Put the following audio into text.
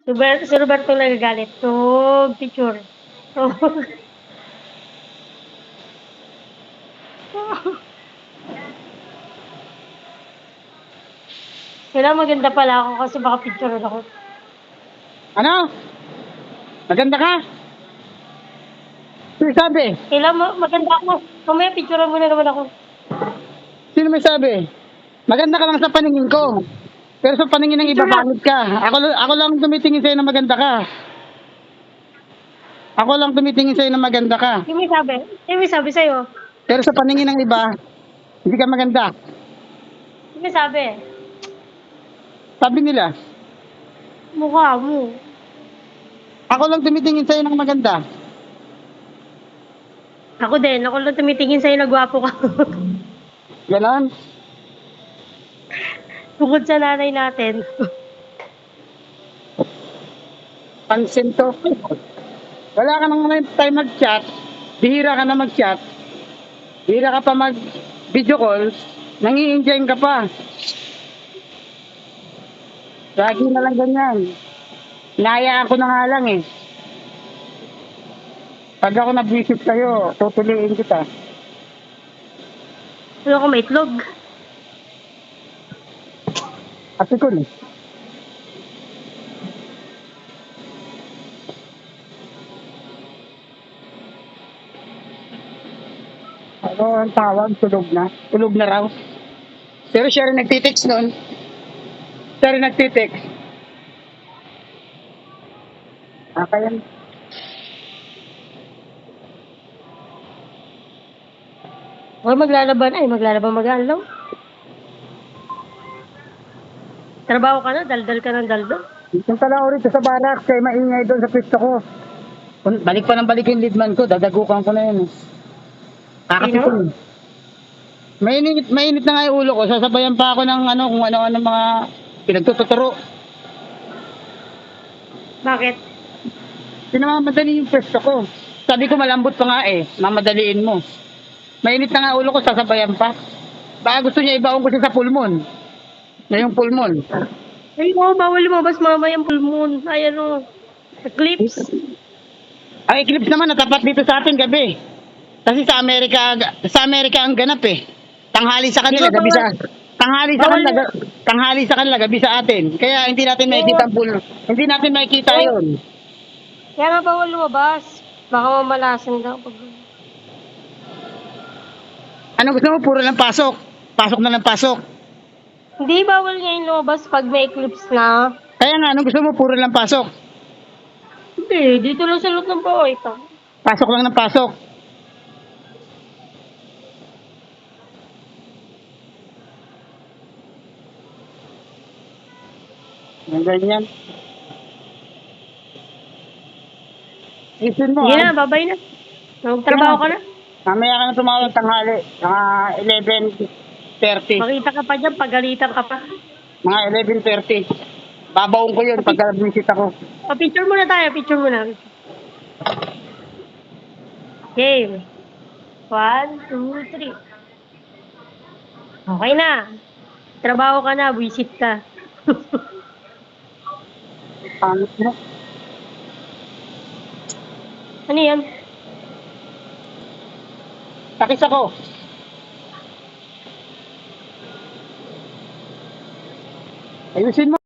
Si Roberto nagagalit. Tug, picture. Tug. Kailangan maganda pala ako kasi baka picture ako. Ano? Maganda ka? Sino sabi? Kailangan maganda ako. Mamaya picture mo na naman ako. Sino may sabi? Maganda ka lang sa paningin ko. Pero sa paningin ng iba, Picture lang. pangit ka. Ako lang tumitingin sa'yo na maganda ka. Ako lang tumitingin sa'yo na maganda ka. Yung may sabi. Yung may sabi sa'yo. Pero sa paningin ng iba, hindi ka maganda. Yung may sabi. Sabi nila, Mukha mo. ako lang tumitingin sa'yo ng maganda. Ako din. Ako lang tumitingin sa'yo na gwapo ka. Ganon. Bukod sa nanay natin. Pansin to. Wala ka nang time mag-chat. Bihira ka na mag-chat. Bihira ka pa mag-video call. Nangi-enjoy ka pa. Lagi na lang ganyan. Inayaan ko na nga lang eh. Pag ako nag-visit sa'yo, tutuliin kita. Ano ko may itlog? Kasi ko eh. Ano ang tawag? Tulog na. Tulog na raw. Pero siya rin nagtitext noon. Siya rin nagtitext. Kaya O maglalaban. Ay, maglalaban mag-alaw. Trabaho ka na? Daldal ka ng daldal? punta lang ako rito sa barak. Kaya maingay doon sa pwesto ko. Balik pa ng balik yung leadman ko. Dadagukan ko na yun. Kakasipon. Mainit na nga yung ulo ko. Sasabayan pa ako ng ano, kung ano-ano mga pinagtututuro. Bakit? Pinamamadali yung pwesto ko. Sabi ko malambot pa nga eh. Mamadaliin mo. Mainit na nga ulo ko, sasabayan pa. Baka gusto niya ibaon ko siya sa pulmon. Na yung pulmon. Ay, oo, bawal lumabas mamaya ang pulmon. Ay, ano, eclipse. Ang eclipse naman natapat dito sa atin gabi. Kasi sa Amerika ang ganap eh. Tanghali sa kanila, Di ba gabi sa bawal- tanghali sa kanila, gabi sa atin. Kaya hindi natin makikita ang pulmon. Hindi natin makikita Oo. 'yon. Kaya nga bawal lumabas. Baka mamalasan ka pag... Ano gusto mo? Puro lang pasok. Pasok na lang pasok. Hindi, bawal ngayon lumabas pag may eclipse na. Kaya nga, ano gusto mo? Puro lang pasok. Hindi, dito lang sa loob ng bahay ito. Pasok lang ng pasok. Ang ganyan. Isin mo, Sige ah. na, babay na. Magtrabaho ka na. Mamaya ka na tumawag tanghali. Mga 11:30. Makita ka pa dyan, pagalitan ka pa. Mga 11:30. Babaong ko yun pag visit ako. O, picture muna tayo, picture muna. Game. 1, 2, 3. Okay na. Trabaho ka na, visit ka. Pangit mo. Ano yan? Takis ako. Ayusin mo.